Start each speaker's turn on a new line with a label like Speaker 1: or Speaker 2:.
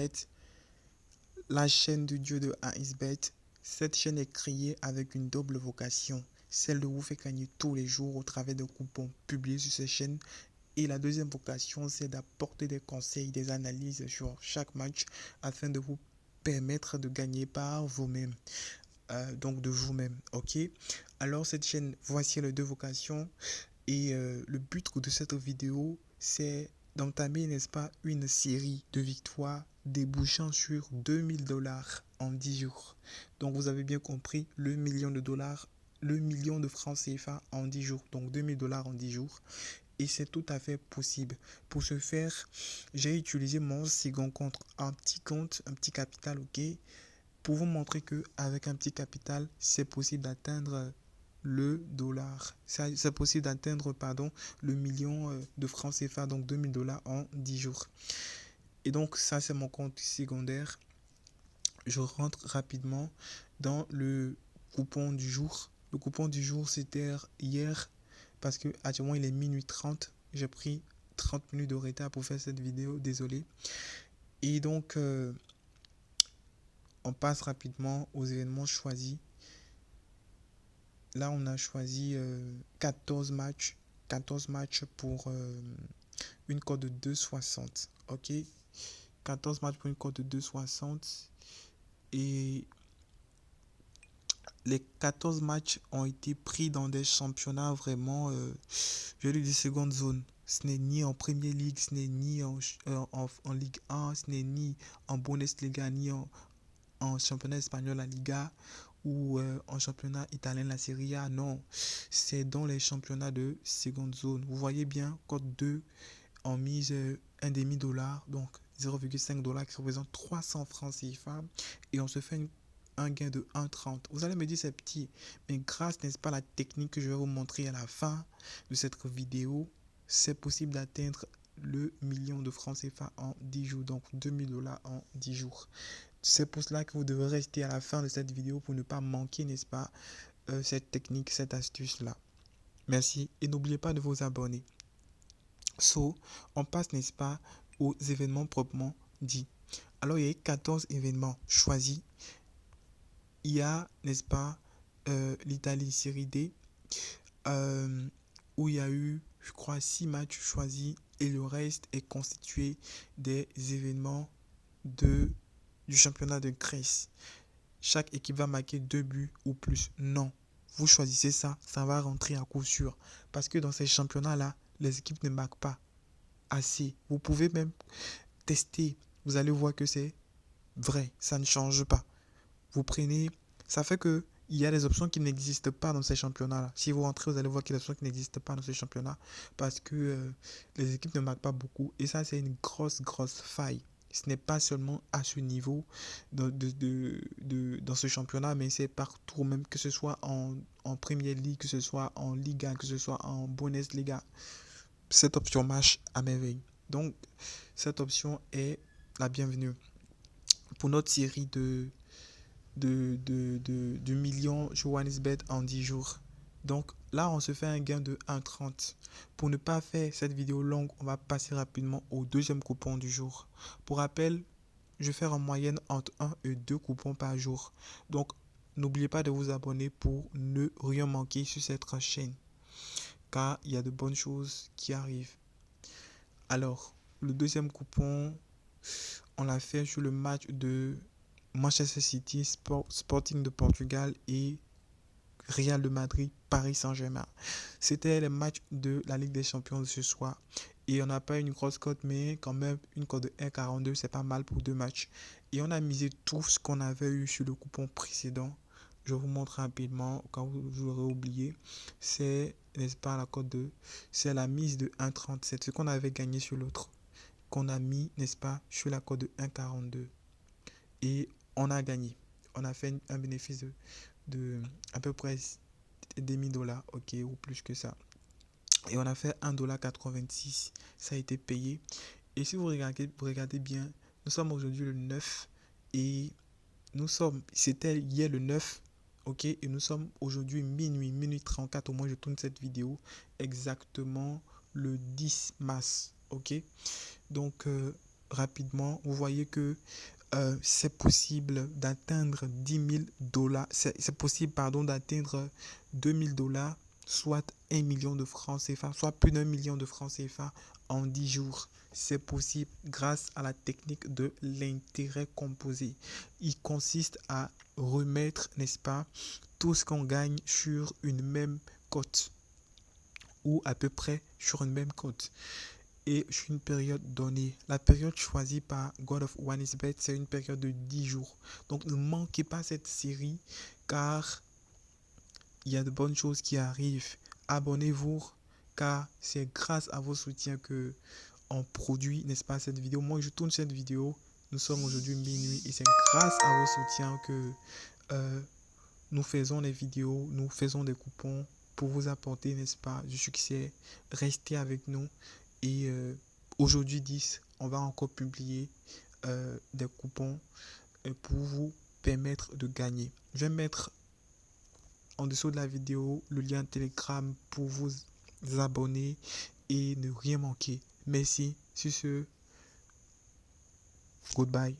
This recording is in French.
Speaker 1: 1xBet, la chaîne de Dieu de 1xBet. Cette chaîne est créée avec une double vocation, celle de vous faire gagner tous les jours au travers de coupons publiés sur cette chaîne. Et la deuxième vocation, c'est d'apporter des conseils, des analyses sur chaque match afin de vous permettre de gagner par vous-même. Donc de vous-même, ok. Alors cette chaîne, voici les deux vocations. Et le but de cette vidéo, c'est d'entamer, n'est-ce pas, une série de victoires débouchant sur 2000 $ en 10 jours. Donc vous avez bien compris, le million de dollars, le million de francs CFA en 10 jours. Donc 2000 $ en 10 jours. Et c'est tout à fait possible. Pour ce faire, j'ai utilisé mon second compte, un petit capital, ok, pour vous montrer qu'avec un petit capital, c'est possible d'atteindre le dollar. C'est possible d'atteindre, le million de francs CFA, donc 2000 $ en 10 jours. Et donc, ça, c'est mon compte secondaire. Je rentre rapidement dans le coupon du jour. Le coupon du jour, c'était hier, parce que actuellement, il est minuit 30. J'ai pris 30 minutes de retard pour faire cette vidéo, désolé. Et donc, on passe rapidement aux événements choisis. Là, on a choisi 14 matchs. 14 matchs pour une cote de 2,60. Ok. 14 matchs pour une cote de 2,60. Et les 14 matchs ont été pris dans des championnats vraiment, je vais dire, seconde zone. Ce n'est ni en Premier League, ce n'est ni en Ligue 1, ce n'est ni en Bundesliga, ni en championnat espagnol, la Liga, ou en championnat italien, la Serie A. Non, c'est dans les championnats de seconde zone. Vous voyez bien, cote 2 en mise $1,5, donc 0,5 $ qui représente 300 francs CFA, et on se fait un gain de 1,30. Vous allez me dire c'est petit, mais grâce, n'est-ce pas, à la technique que je vais vous montrer à la fin de cette vidéo, c'est possible d'atteindre le million de francs CFA en 10 jours, donc 2000 $ en 10 jours. C'est pour cela que vous devez rester à la fin de cette vidéo pour ne pas manquer, n'est-ce pas, cette technique, cette astuce-là. Merci et n'oubliez pas de vous abonner. On passe, n'est-ce pas, aux événements proprement dits. Alors, il y a 14 événements choisis. Il y a, n'est-ce pas, l'Italie Série D, où il y a eu, je crois, 6 matchs choisis et le reste est constitué des événements du championnat de Grèce. Chaque équipe va marquer 2 buts ou plus. Non, vous choisissez ça, ça va rentrer à coup sûr. Parce que dans ces championnats-là, les équipes ne marquent pas assez. Vous pouvez même tester. Vous allez voir que c'est vrai, ça ne change pas. Vous prenez, ça fait que il y a des options qui n'existent pas dans ces championnats-là. Si vous rentrez, vous allez voir qu'il y a des options qui n'existent pas dans ces championnats parce que les équipes ne marquent pas beaucoup. Et ça, c'est une grosse faille. Ce n'est pas seulement à ce niveau dans ce championnat, mais c'est partout, même que ce soit en Premier League, que ce soit en Liga, que ce soit en Bundesliga. Cette option marche à merveille. Donc, cette option est la bienvenue. Pour notre série du million Johannesbet en 10 jours. Donc là, on se fait un gain de 1,30. Pour ne pas faire cette vidéo longue, on va passer rapidement au deuxième coupon du jour. Pour rappel, je fais en moyenne entre 1 et 2 coupons par jour. Donc, n'oubliez pas de vous abonner pour ne rien manquer sur cette chaîne. Car il y a de bonnes choses qui arrivent. Alors, le deuxième coupon, on l'a fait sur le match de Manchester City, Sporting de Portugal et Real de Madrid, Paris Saint-Germain. C'était les matchs de la Ligue des Champions de ce soir. Et on n'a pas une grosse cote, mais quand même une cote de 1,42, c'est pas mal pour 2 matchs. Et on a misé tout ce qu'on avait eu sur le coupon précédent. Je vous montre rapidement, quand vous l'aurez oublié. C'est, n'est-ce pas, c'est la mise de 1,30. C'est ce qu'on avait gagné sur l'autre, qu'on a mis, n'est-ce pas, sur la cote de 1,42. Et on a gagné. On a fait un bénéfice de à peu près $0,5, ok, ou plus que ça. Et on a fait 1,86 $. Ça a été payé. Et si vous regardez bien, nous sommes aujourd'hui le 9 et c'était hier le 9, ok, et nous sommes aujourd'hui minuit 34, au moins je tourne cette vidéo, exactement le 10 mars, ok. Donc, rapidement, vous voyez que c'est possible d'atteindre 10 000 $. C'est possible, pardon, d'atteindre 2 000 $, soit 1 million de francs CFA, soit plus d'1 million de francs CFA en 10 jours. C'est possible grâce à la technique de l'intérêt composé. Il consiste à remettre, n'est-ce pas, tout ce qu'on gagne sur une même cote ou à peu près sur une même cote et sur une période donnée. La période choisie par God of OneXBet, c'est une période de 10 jours. Donc ne manquez pas cette série car il y a de bonnes choses qui arrivent. Abonnez-vous car c'est grâce à vos soutiens que on produit, n'est-ce pas, cette vidéo. Moi, je tourne cette vidéo. Nous sommes aujourd'hui minuit et c'est grâce à vos soutiens que euh, nous faisons les vidéos, nous faisons des coupons pour vous apporter, n'est-ce pas, du succès. Restez avec nous. Et aujourd'hui 10, on va encore publier des coupons pour vous permettre de gagner. Je vais mettre en dessous de la vidéo le lien Telegram pour vous abonner et ne rien manquer. Merci. Sur ce, goodbye.